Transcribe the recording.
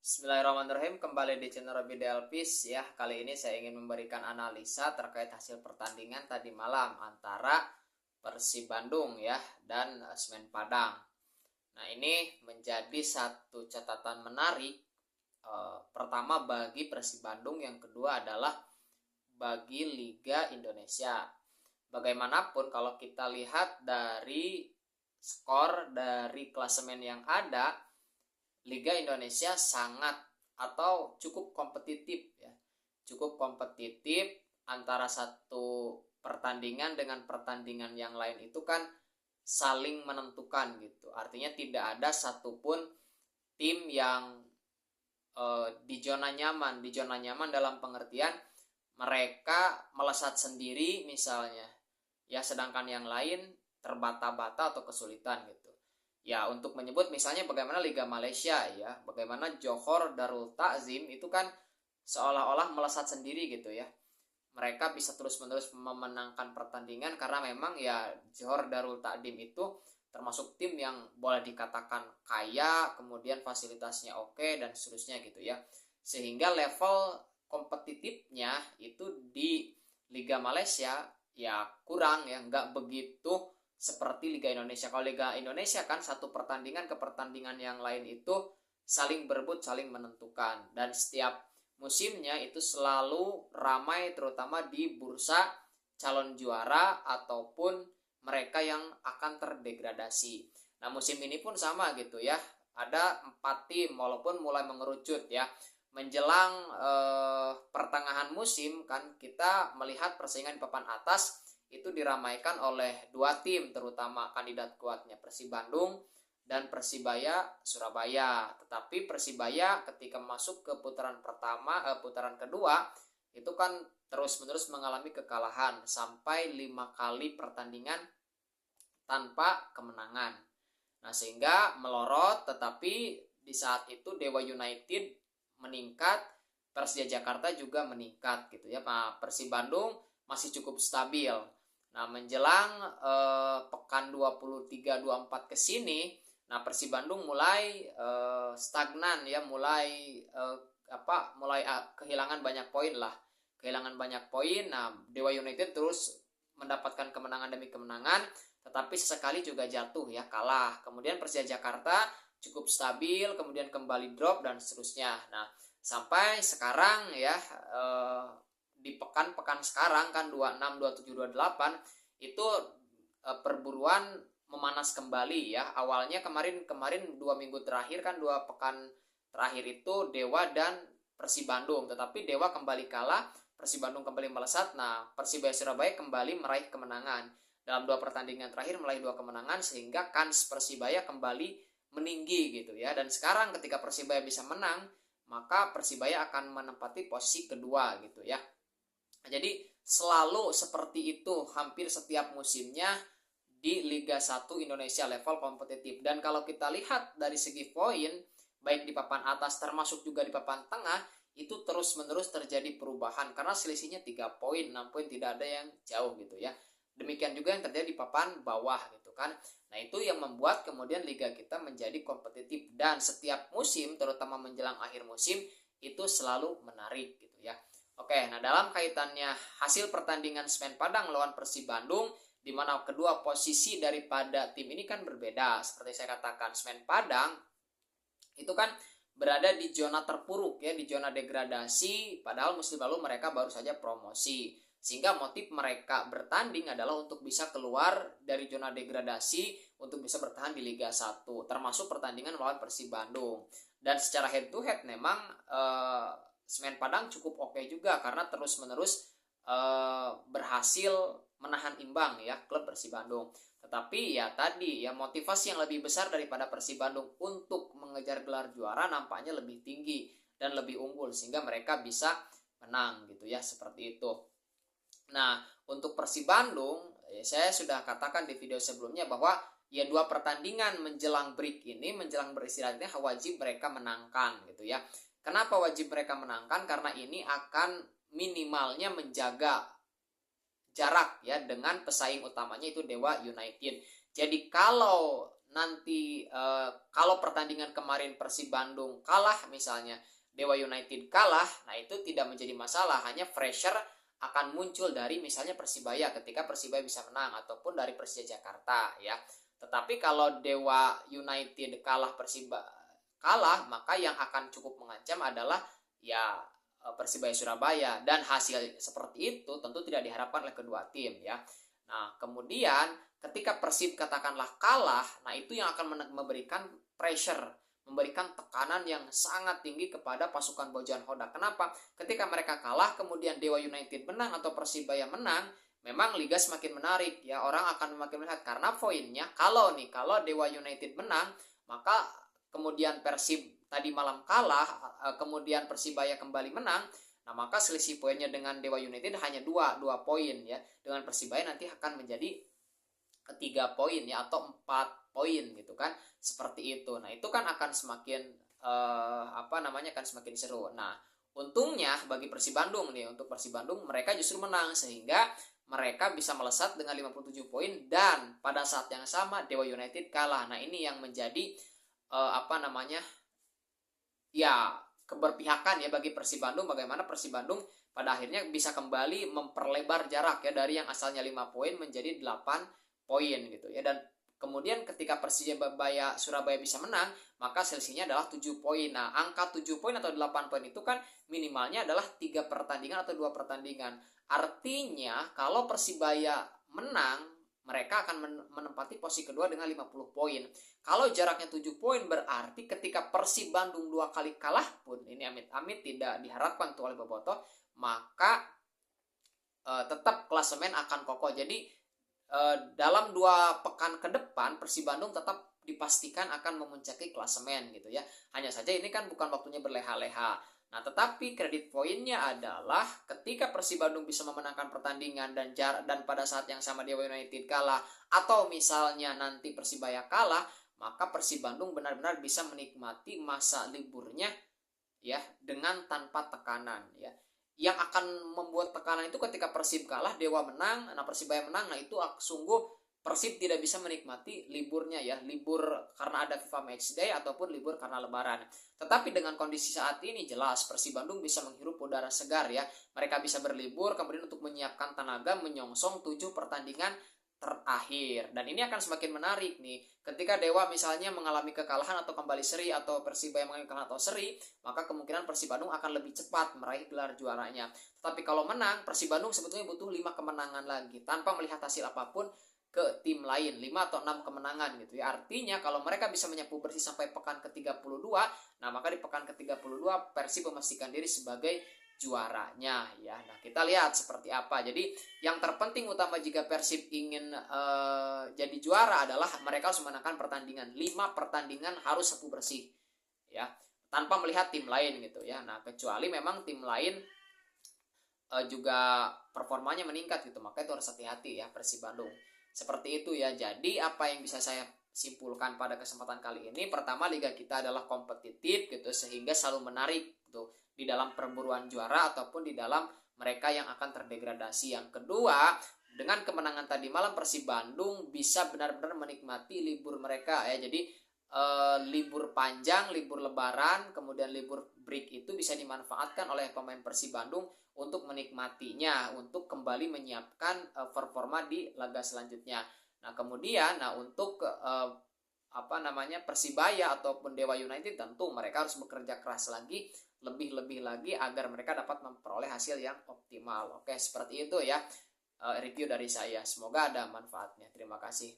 Bismillahirrahmanirrahim, kembali di channel Robi Delpis ya. Kali ini saya ingin memberikan analisa terkait hasil pertandingan tadi malam antara Persib Bandung ya dan Semen Padang. Nah, ini menjadi satu catatan menarik, pertama bagi Persib Bandung, yang kedua adalah bagi Liga Indonesia. Bagaimanapun kalau kita lihat dari skor dari klasemen yang ada, Liga Indonesia sangat atau cukup kompetitif ya. Cukup kompetitif antara satu pertandingan dengan pertandingan yang lain itu kan saling menentukan gitu. Artinya tidak ada satupun tim yang di zona nyaman. Di zona nyaman dalam pengertian mereka melesat sendiri misalnya. Ya, sedangkan yang lain terbata-bata atau kesulitan gitu. Ya, untuk menyebut misalnya bagaimana Liga Malaysia ya, bagaimana Johor Darul Takzim itu kan seolah-olah melesat sendiri gitu ya. Mereka bisa terus-menerus memenangkan pertandingan karena memang ya Johor Darul Takzim itu termasuk tim yang boleh dikatakan kaya, kemudian fasilitasnya oke dan seterusnya gitu ya. Sehingga level kompetitifnya itu di Liga Malaysia ya kurang ya, nggak begitu seperti Liga Indonesia. Kalau Liga Indonesia kan satu pertandingan ke pertandingan yang lain itu saling berebut, saling menentukan. Dan setiap musimnya itu selalu ramai, terutama di bursa calon juara ataupun mereka yang akan terdegradasi. Nah, musim ini pun sama gitu ya. Ada 4 tim walaupun mulai mengerucut ya. Menjelang pertengahan musim kan kita melihat persaingan di papan atas itu diramaikan oleh 2 tim, terutama kandidat kuatnya Persib Bandung dan Persibaya Surabaya. Tetapi Persibaya ketika masuk ke putaran putaran kedua itu kan terus-menerus mengalami kekalahan sampai 5 kali pertandingan tanpa kemenangan. Nah, sehingga melorot, tetapi di saat itu Dewa United meningkat, Persija Jakarta juga meningkat gitu ya. Nah, Persib Bandung masih cukup stabil. Nah, menjelang pekan 23-24 ke sini, nah Persib Bandung mulai stagnan ya, mulai kehilangan banyak poin lah. Kehilangan banyak poin. Nah, Dewa United terus mendapatkan kemenangan demi kemenangan, tetapi sesekali juga jatuh ya, kalah. Kemudian Persija Jakarta cukup stabil, kemudian kembali drop dan seterusnya. Nah, sampai sekarang ya di pekan-pekan sekarang kan 26, 27, 28 itu perburuan memanas kembali ya. Awalnya kemarin 2 minggu terakhir kan, 2 pekan terakhir itu Dewa dan Persib Bandung, tetapi Dewa kembali kalah, Persib Bandung kembali melesat. Nah, Persibaya Surabaya kembali meraih kemenangan. Dalam 2 pertandingan terakhir meraih 2 kemenangan sehingga kans Persibaya kembali meninggi gitu ya. Dan sekarang ketika Persibaya bisa menang, maka Persibaya akan menempati posisi kedua gitu ya. Jadi selalu seperti itu hampir setiap musimnya di Liga 1 Indonesia level kompetitif. Dan kalau kita lihat dari segi poin, baik di papan atas termasuk juga di papan tengah, itu terus-menerus terjadi perubahan karena selisihnya 3 poin, 6 poin, tidak ada yang jauh gitu ya. Demikian juga yang terjadi di papan bawah gitu kan. Nah, itu yang membuat kemudian liga kita menjadi kompetitif dan setiap musim terutama menjelang akhir musim itu selalu menarik gitu ya. Oke, nah dalam kaitannya hasil pertandingan Semen Padang lawan Persib Bandung, di mana kedua posisi daripada tim ini kan berbeda. Seperti saya katakan, Semen Padang itu kan berada di zona terpuruk ya, di zona degradasi, padahal musim lalu mereka baru saja promosi. Sehingga motif mereka bertanding adalah untuk bisa keluar dari zona degradasi, untuk bisa bertahan di Liga 1, termasuk pertandingan melawan Persib Bandung. Dan secara head to head memang Semen Padang cukup oke juga karena terus-menerus berhasil menahan imbang ya klub Persib Bandung. Tetapi ya tadi ya, motivasi yang lebih besar daripada Persib Bandung untuk mengejar gelar juara nampaknya lebih tinggi dan lebih unggul sehingga mereka bisa menang gitu ya, seperti itu. Nah, untuk Persib Bandung ya, saya sudah katakan di video sebelumnya bahwa ya 2 pertandingan menjelang break ini, menjelang beristirahatnya wajib mereka menangkan gitu ya. Kenapa wajib mereka menangkan? Karena ini akan minimalnya menjaga jarak ya dengan pesaing utamanya itu Dewa United. Jadi kalau nanti kalau pertandingan kemarin Persib Bandung kalah misalnya, Dewa United kalah, nah itu tidak menjadi masalah, hanya pressure akan muncul dari misalnya Persibaya ketika Persibaya bisa menang ataupun dari Persija Jakarta ya. Tetapi kalau Dewa United kalah, Persiba kalah, maka yang akan cukup mengancam adalah ya Persibaya Surabaya, dan hasil seperti itu tentu tidak diharapkan oleh kedua tim ya. Nah, kemudian ketika Persib katakanlah kalah, nah itu yang akan memberikan pressure, memberikan tekanan yang sangat tinggi kepada pasukan Bojan Hodak. Kenapa? Ketika mereka kalah, kemudian Dewa United menang atau Persibaya menang, memang liga semakin menarik ya, orang akan semakin melihat karena poinnya kalau Dewa United menang, maka kemudian Persib tadi malam kalah, kemudian Persibaya kembali menang, nah maka selisih poinnya dengan Dewa United hanya dua poin ya. Dengan Persibaya nanti akan menjadi 3 poin ya, atau 4 poin gitu kan, seperti itu. Nah itu kan akan semakin akan semakin seru. Nah untungnya bagi Persib Bandung nih, untuk Persib Bandung mereka justru menang sehingga mereka bisa melesat dengan 57 poin, dan pada saat yang sama Dewa United kalah. Nah ini yang menjadi ya keberpihakan ya bagi Persib Bandung, bagaimana Persib Bandung pada akhirnya bisa kembali memperlebar jarak ya, dari yang asalnya 5 poin menjadi 8 poin gitu ya. Dan kemudian ketika Persibaya Surabaya bisa menang, maka selisihnya adalah 7 poin. Nah, angka 7 poin atau 8 poin itu kan minimalnya adalah 3 pertandingan atau 2 pertandingan. Artinya kalau Persibaya menang, mereka akan menempati posisi kedua dengan 50 poin. Kalau jaraknya 7 poin, berarti ketika Persib Bandung 2 kali kalah pun, ini amit-amit tidak diharapkan tuh oleh Bobotoh, maka tetap klasemen akan kokoh. Jadi dalam 2 pekan ke depan Persib Bandung tetap dipastikan akan memuncaki klasemen gitu ya. Hanya saja ini kan bukan waktunya berleha-leha. Nah, tetapi kredit poinnya adalah ketika Persib Bandung bisa memenangkan pertandingan dan pada saat yang sama Dewa United kalah, atau misalnya nanti Persibaya kalah, maka Persib Bandung benar-benar bisa menikmati masa liburnya ya dengan tanpa tekanan ya. Yang akan membuat tekanan itu ketika Persib kalah, Dewa menang, nah Persibaya menang, nah itu sungguh Persib tidak bisa menikmati liburnya ya, libur karena ada FIFA Matchday ataupun libur karena Lebaran. Tetapi dengan kondisi saat ini jelas Persib Bandung bisa menghirup udara segar ya. Mereka bisa berlibur kemudian untuk menyiapkan tenaga menyongsong 7 pertandingan terakhir. Dan ini akan semakin menarik nih. Ketika Dewa misalnya mengalami kekalahan atau kembali seri, atau Persibaya mengalami kekalahan atau seri, maka kemungkinan Persib Bandung akan lebih cepat meraih gelar juaranya. Tapi kalau menang, Persib Bandung sebetulnya butuh 5 kemenangan lagi tanpa melihat hasil apapun ke tim lain, 5 atau 6 kemenangan gitu ya. Artinya kalau mereka bisa menyapu bersih sampai pekan ke-32, nah maka di pekan ke-32 Persib memastikan diri sebagai juaranya ya. Nah, kita lihat seperti apa. Jadi yang terpenting utama jika Persib ingin jadi juara adalah mereka harus memenangkan pertandingan. 5 pertandingan harus sapu bersih ya, tanpa melihat tim lain gitu ya. Nah, kecuali memang tim lain juga performanya meningkat gitu, maka itu harus hati-hati ya Persib Bandung. Seperti itu ya. Jadi apa yang bisa saya simpulkan pada kesempatan kali ini, pertama liga kita adalah kompetitif gitu, sehingga selalu menarik gitu di dalam perburuan juara ataupun di dalam mereka yang akan terdegradasi. Yang kedua, dengan kemenangan tadi malam Persib Bandung bisa benar-benar menikmati libur mereka ya. Jadi libur panjang, libur lebaran, kemudian libur break itu bisa dimanfaatkan oleh pemain Persib Bandung untuk menikmatinya, untuk kembali menyiapkan performa di laga selanjutnya. Nah, kemudian untuk Persibaya ataupun Dewa United, tentu mereka harus bekerja keras lagi, lebih lagi agar mereka dapat memperoleh hasil yang optimal. Oke, seperti itu ya review dari saya. Semoga ada manfaatnya. Terima kasih.